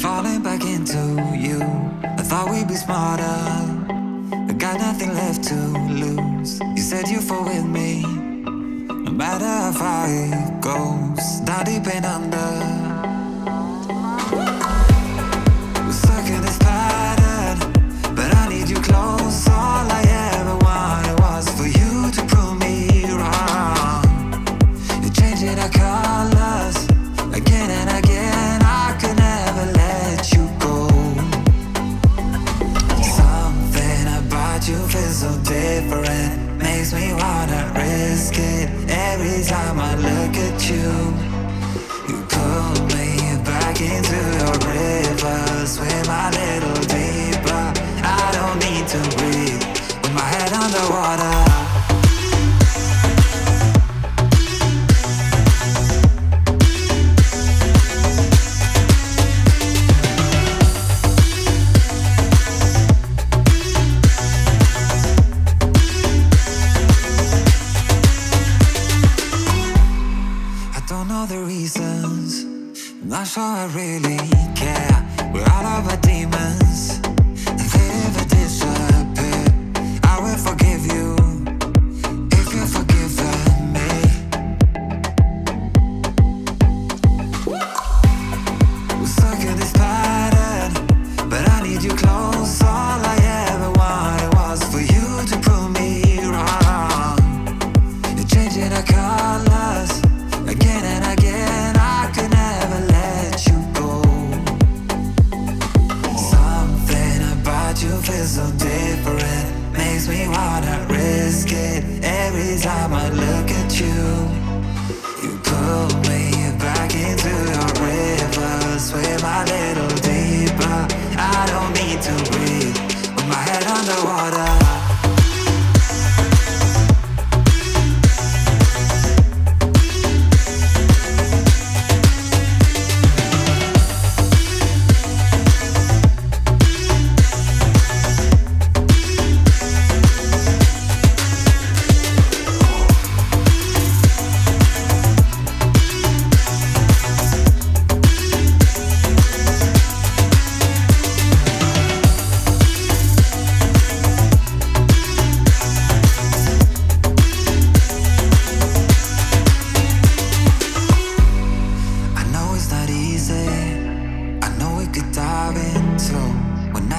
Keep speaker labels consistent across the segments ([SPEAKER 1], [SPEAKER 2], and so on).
[SPEAKER 1] falling back into you. I thought we'd be smarter, I got nothing left to lose. You said you fall with me, no matter how far it goes. Down deep and under, we're stuck in this pattern, but I need you close. All I ever wanted was for you to prove me wrong. You're changing our colors again and again. I could never let you go. Something about you feels so different, makes me wanna risk it. Every time I look at you, you pull me back into your river. Swim a little deeper, I don't need to breathe with my head underwater. The reasons, I'm not sure I really care. We're all of our demons, and they never disappear. I will forgive you if you've forgiven me. We're stuck in this pattern, but I need you close. All I ever wanted was for you to prove me wrong. You're changing our colors again and again. I could never let you go. Something about you feels so different, makes me wanna risk it. Every time I look at you, you pull me back into your river. Swim a little deeper, I don't need to breathe with my head underwater.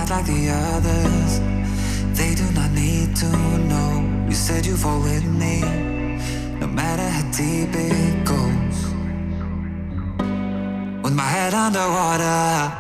[SPEAKER 1] Like the others, they do not need to know. You said you fall with me, no matter how deep it goes. With my head underwater.